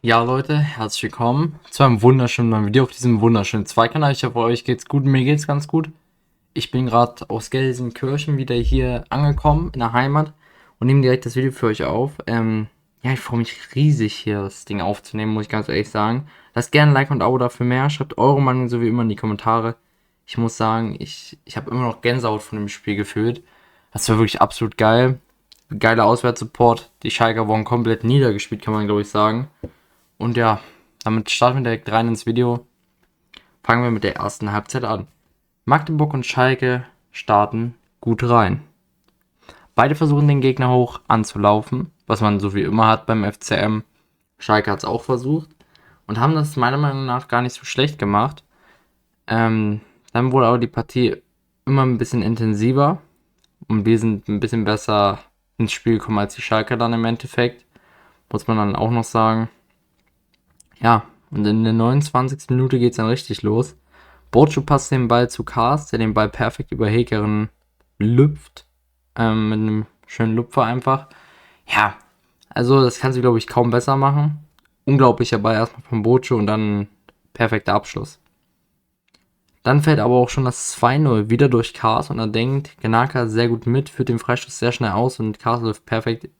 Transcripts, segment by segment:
Ja, Leute, herzlich willkommen zu einem wunderschönen neuen Video auf diesem wunderschönen Zweikanal. Ich hoffe, euch geht's gut, mir geht's ganz gut. Ich bin gerade aus Gelsenkirchen wieder hier angekommen in der Heimat und nehme direkt das Video für euch auf. Ja, ich freue mich riesig, hier das Ding aufzunehmen, muss ich ganz ehrlich sagen. Lasst gerne ein Like und Abo dafür mehr, schreibt eure Meinung so wie immer in die Kommentare. Ich muss sagen, ich habe immer noch Gänsehaut von dem Spiel gefühlt. Das war wirklich absolut geil. Geiler Auswärtssupport. Die Schalker wurden komplett niedergespielt, kann man glaube ich sagen. Und ja, damit starten wir direkt rein ins Video. Fangen wir mit der ersten Halbzeit an. Magdeburg und Schalke starten gut rein. Beide versuchen den Gegner hoch anzulaufen, was man so wie immer hat beim FCM. Schalke hat es auch versucht und haben das meiner Meinung nach gar nicht so schlecht gemacht. Dann wurde aber die Partie immer ein bisschen intensiver und wir sind ein bisschen besser ins Spiel gekommen als die Schalke dann im Endeffekt. Muss man dann auch noch sagen. Ja, und in der 29. Minute geht es dann richtig los. Bocho passt den Ball zu Kars, der den Ball perfekt über Hekeren lüpft. Mit einem schönen Lupfer einfach. Ja, also das kann sie, glaube ich, kaum besser machen. Unglaublicher Ball erstmal von Bocho und dann perfekter Abschluss. Dann fällt aber auch schon das 2-0 wieder durch Kars und dann denkt Genaka sehr gut mit, führt den Freistoß sehr schnell aus und Kars läuft perfekt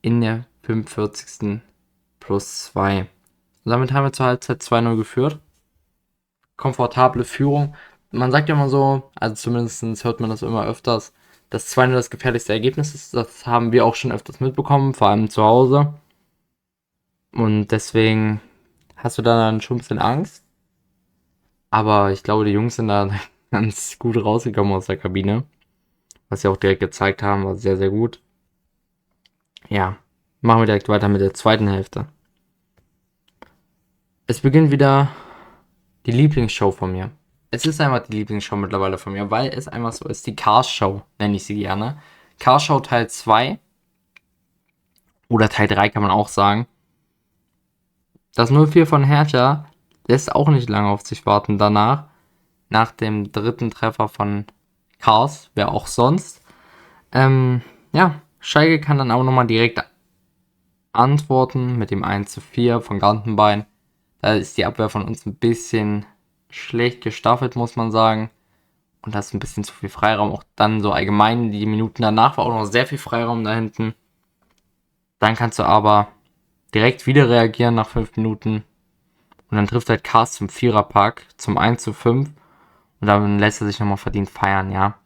in der 45. plus 2. Und damit haben wir zur Halbzeit 2-0 geführt. Komfortable Führung. Man sagt ja immer so, also zumindest hört man das immer öfters, dass 2-0 das gefährlichste Ergebnis ist. Das haben wir auch schon öfters mitbekommen, vor allem zu Hause. Und deswegen hast du dann schon ein bisschen Angst. Aber ich glaube, die Jungs sind da ganz gut rausgekommen aus der Kabine. Was sie auch direkt gezeigt haben, war sehr, sehr gut. Ja, machen wir direkt weiter mit der zweiten Hälfte. Es beginnt wieder die Lieblingsshow von mir. Es ist einfach die Lieblingsshow mittlerweile von mir, weil es einfach so ist. Die Cars Show nenne ich sie gerne. Cars Show Teil 2 oder Teil 3 kann man auch sagen. Das 0-4 von Hertha lässt auch nicht lange auf sich warten danach. Nach dem dritten Treffer von Cars, wer auch sonst. Ja, Schalke kann dann auch nochmal direkt antworten mit dem 1-4 von Gantenbein. Da ist die Abwehr von uns ein bisschen schlecht gestaffelt, muss man sagen. Und da ist ein bisschen zu viel Freiraum. Auch dann so allgemein, die Minuten danach war auch noch sehr viel Freiraum da hinten. Dann kannst du aber direkt wieder reagieren nach 5 Minuten. Und dann trifft halt Cars zum Viererpack, zum 1-5. Und dann lässt er sich nochmal verdient feiern, ja.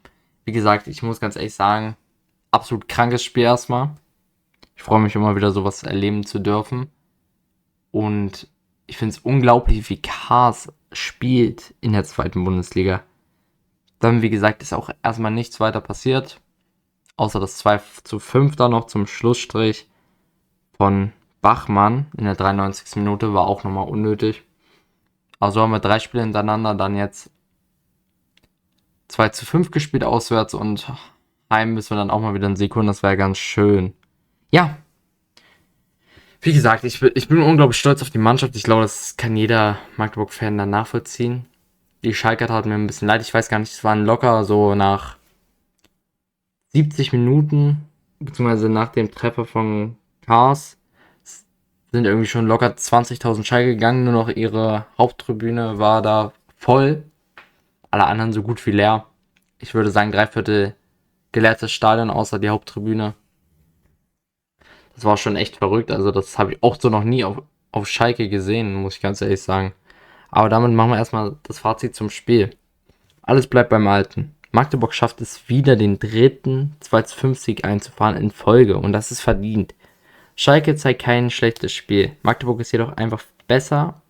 Wie gesagt, ich muss ganz ehrlich sagen, absolut krankes Spiel erstmal. Ich freue mich immer wieder sowas erleben zu dürfen. Und ich finde es unglaublich, wie Cars spielt in der zweiten Bundesliga. Dann, wie gesagt, ist auch erstmal nichts weiter passiert. Außer das 2-5 da noch zum Schlussstrich von Bachmann in der 93. Minute war auch nochmal unnötig. Also haben wir 3 Spiele hintereinander dann jetzt 2-5 gespielt auswärts und heim müssen wir dann auch mal wieder einen Sieg holen. Das wäre ganz schön. Ja, wie gesagt, ich bin unglaublich stolz auf die Mannschaft. Ich glaube, das kann jeder Magdeburg-Fan dann nachvollziehen. Die Schalker taten mir ein bisschen leid. Ich weiß gar nicht, es waren locker so nach 70 Minuten, beziehungsweise nach dem Treffer von Cars, sind irgendwie schon locker 20.000 Schalke gegangen. Nur noch ihre Haupttribüne war da voll. Alle anderen so gut wie leer. Ich würde sagen, 3/4 geleertes Stadion, außer die Haupttribüne. Das war schon echt verrückt. Also, das habe ich auch so noch nie auf Schalke gesehen, muss ich ganz ehrlich sagen. Aber damit machen wir erstmal das Fazit zum Spiel. Alles bleibt beim Alten. Magdeburg schafft es wieder, den dritten 2-5-Sieg einzufahren in Folge. Und das ist verdient. Schalke zeigt kein schlechtes Spiel. Magdeburg ist jedoch einfach besser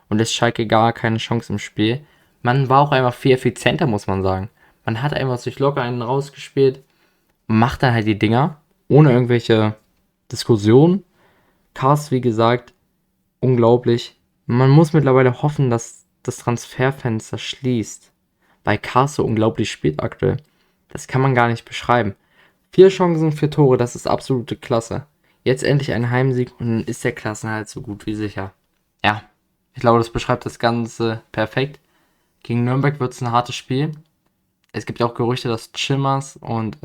und lässt Schalke gar keine Chance im Spiel. Man war auch einfach viel effizienter, muss man sagen. Man hat einfach sich locker einen rausgespielt und macht dann halt die Dinger ohne irgendwelche Diskussionen. Cars, wie gesagt, unglaublich. Man muss mittlerweile hoffen, dass das Transferfenster schließt. Weil Cars so unglaublich spielt aktuell. Das kann man gar nicht beschreiben. 4 Chancen, 4 Tore, das ist absolute Klasse. Jetzt endlich ein Heimsieg und dann ist der Klassenerhalt so gut wie sicher. Ja, ich glaube, das beschreibt das Ganze perfekt. Gegen Nürnberg wird es ein hartes Spiel. Es gibt auch Gerüchte, dass Chimmers und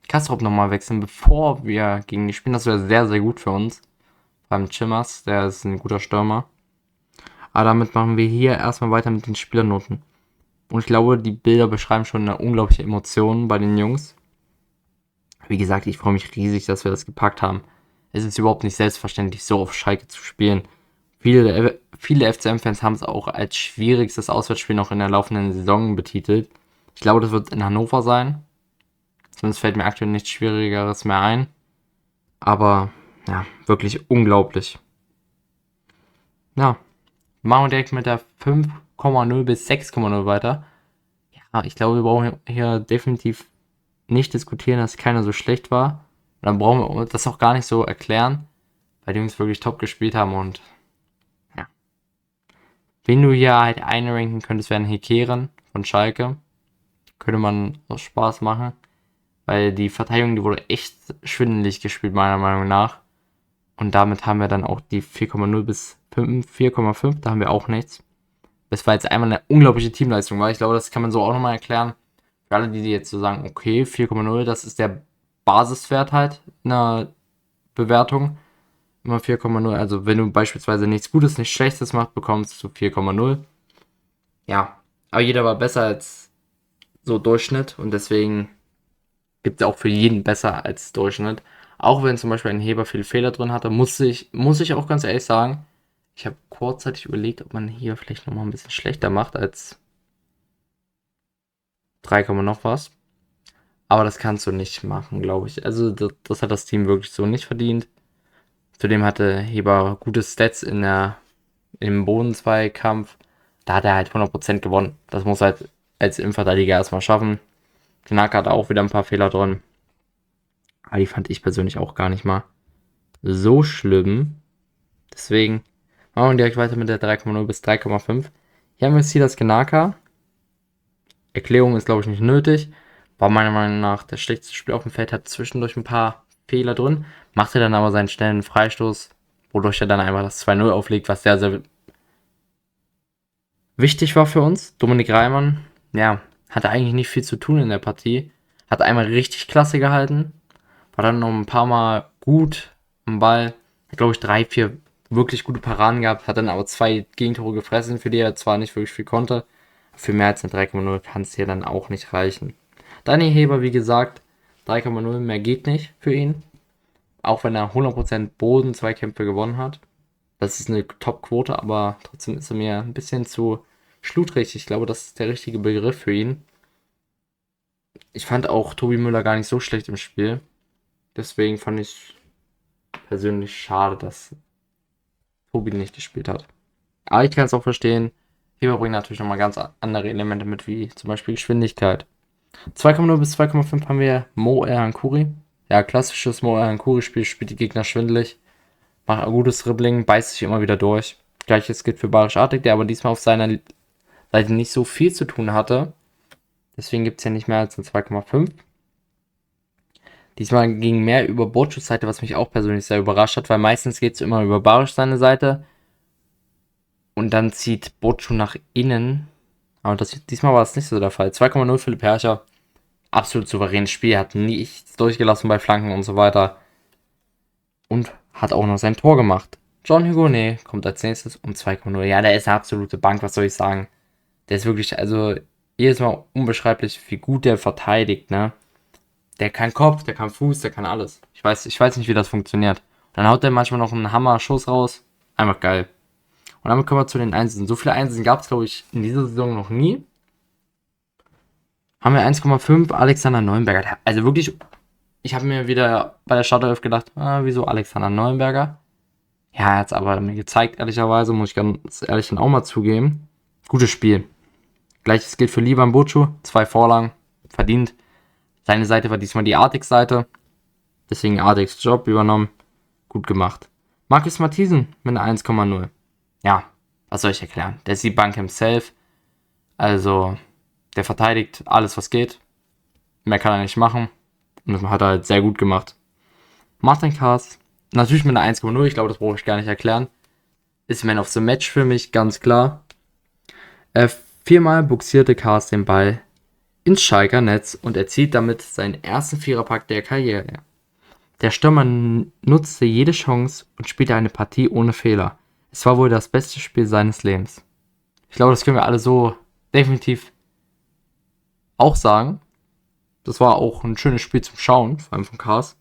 Kastrop nochmal wechseln, bevor wir gegen die spielen. Das wäre sehr, sehr gut für uns. Vor allem Chimmers, der ist ein guter Stürmer. Aber damit machen wir hier erstmal weiter mit den Spielernoten. Und ich glaube, die Bilder beschreiben schon eine unglaubliche Emotion bei den Jungs. Wie gesagt, ich freue mich riesig, dass wir das gepackt haben. Es ist überhaupt nicht selbstverständlich, so auf Schalke zu spielen. Viele FCM-Fans haben es auch als schwierigstes Auswärtsspiel noch in der laufenden Saison betitelt. Ich glaube, das wird in Hannover sein. Sonst fällt mir aktuell nichts Schwierigeres mehr ein. Aber ja, wirklich unglaublich. Ja, machen wir direkt mit der 5,0 bis 6,0 weiter. Ja, ich glaube, wir brauchen hier definitiv nicht diskutieren, dass keiner so schlecht war. Und dann brauchen wir das auch gar nicht so erklären, weil die Jungs wirklich top gespielt haben. Und ja, wen du hier halt einranken könntest, wären Hekeren von Schalke. Könnte man aus Spaß machen, weil die Verteidigung, die wurde echt schwindelig gespielt, meiner Meinung nach. Und damit haben wir dann auch die 4,0 bis 4,5, da haben wir auch nichts. Das war jetzt einmal eine unglaubliche Teamleistung, weil ich glaube, das kann man so auch nochmal erklären. Für alle, die jetzt so sagen, okay, 4,0, das ist der Basiswert halt in der Bewertung. Immer 4,0, also wenn du beispielsweise nichts Gutes, nichts Schlechtes machst, bekommst du 4,0. Ja, aber jeder war besser als so Durchschnitt und deswegen gibt es auch für jeden besser als Durchschnitt. Auch wenn zum Beispiel ein Heber viele Fehler drin hatte, muss ich auch ganz ehrlich sagen, ich habe kurzzeitig überlegt, ob man hier vielleicht nochmal ein bisschen schlechter macht als 3, noch was. Aber das kannst du nicht machen, glaube ich. Also das hat das Team wirklich so nicht verdient. Zudem hatte Heber gute Stats im Bodenzweikampf. Da hat er halt 100% gewonnen. Das muss halt als Innenverteidiger erstmal schaffen. Knaka hat auch wieder ein paar Fehler drin. Aber die fand ich persönlich auch gar nicht mal so schlimm. Deswegen machen wir direkt weiter mit der 3,0 bis 3,5. Hier haben wir Silas Gnaka. Erklärung ist, glaube ich, nicht nötig. War meiner Meinung nach das schlechteste Spiel auf dem Feld, hat zwischendurch ein paar Fehler drin, machte dann aber seinen schnellen Freistoß, wodurch er dann einfach das 2-0 auflegt, was sehr, sehr wichtig war für uns. Dominik Reimann, ja, hatte eigentlich nicht viel zu tun in der Partie. Hat einmal richtig klasse gehalten, war dann noch ein paar Mal gut am Ball. Hat, glaube ich, 3, 4 wirklich gute Paraden gehabt, hat dann aber 2 Gegentore gefressen, für die er zwar nicht wirklich viel konnte. Für mehr als eine 3,0 kann es hier dann auch nicht reichen. Dani Heber, wie gesagt, 3,0, mehr geht nicht für ihn. Auch wenn er 100% Boden-Zweikämpfe gewonnen hat. Das ist eine Top-Quote, aber trotzdem ist er mir ein bisschen zu schludrig. Ich glaube, das ist der richtige Begriff für ihn. Ich fand auch Tobi Müller gar nicht so schlecht im Spiel. Deswegen fand ich persönlich schade, dass Tobi nicht gespielt hat. Aber ich kann es auch verstehen. Heber bringt natürlich nochmal ganz andere Elemente mit, wie zum Beispiel Geschwindigkeit. 2,0 bis 2,5 haben wir Mo Erhankuri. Ja, klassisches Mo Erhankuri-Spiel, spielt die Gegner schwindelig, macht ein gutes Dribbling, beißt sich immer wieder durch. Gleiches gilt für Barisch Artig, der aber diesmal auf seiner Seite nicht so viel zu tun hatte. Deswegen gibt es ja nicht mehr als ein 2,5. Diesmal ging mehr über Boccios Seite, was mich auch persönlich sehr überrascht hat, weil meistens geht es immer über Barisch seine Seite. Und dann zieht Boccio nach innen. Aber diesmal war es nicht so der Fall. 2,0 Philipp Herrscher. Absolut souveränes Spiel. Hat nichts durchgelassen bei Flanken und so weiter. Und hat auch noch sein Tor gemacht. John Hugonet kommt als nächstes um 2,0. Ja, der ist eine absolute Bank, was soll ich sagen. Der ist wirklich, also jedes Mal unbeschreiblich, wie gut der verteidigt, ne? Der kann Kopf, der kann Fuß, der kann alles. Ich weiß nicht, wie das funktioniert. Und dann haut der manchmal noch einen Hammer-Schuss raus. Einfach geil. Und damit kommen wir zu den Einsen. So viele Einsen gab es, glaube ich, in dieser Saison noch nie. Haben wir 1,5 Alexander Neuenberger. Also wirklich, ich habe mir wieder bei der Startelf gedacht, wieso Alexander Neuenberger? Ja, er hat es aber mir gezeigt, ehrlicherweise, muss ich ganz ehrlich dann auch mal zugeben. Gutes Spiel. Gleiches gilt für Livan Bocciu. 2 Vorlagen, verdient. Seine Seite war diesmal die Artix-Seite. Deswegen Artix Job übernommen. Gut gemacht. Marcus Matthiesen mit einer 1,0. Ja, was soll ich erklären? Der ist die Bank himself. Also, der verteidigt alles, was geht. Mehr kann er nicht machen. Und das hat er halt sehr gut gemacht. Martin Kaas, natürlich mit einer 1,0. Ich glaube, das brauche ich gar nicht erklären. Ist Man of the Match für mich, ganz klar. 4-mal buxierte Kaas den Ball ins Schalker Netz und erzielt damit seinen ersten Viererpack der Karriere. Der Stürmer nutzte jede Chance und spielte eine Partie ohne Fehler. Es war wohl das beste Spiel seines Lebens. Ich glaube, das können wir alle so definitiv auch sagen. Das war auch ein schönes Spiel zum Schauen, vor allem von Kars.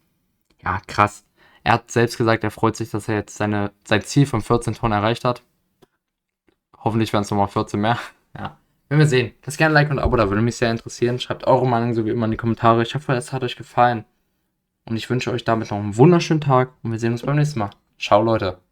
Ja, krass. Er hat selbst gesagt, er freut sich, dass er jetzt sein Ziel von 14 Toren erreicht hat. Hoffentlich werden es nochmal 14 mehr. Ja, werden wir sehen. Lasst gerne ein Like und ein Abo, da würde mich sehr interessieren. Schreibt eure Meinung so wie immer in die Kommentare. Ich hoffe, es hat euch gefallen. Und ich wünsche euch damit noch einen wunderschönen Tag und wir sehen uns beim nächsten Mal. Ciao, Leute.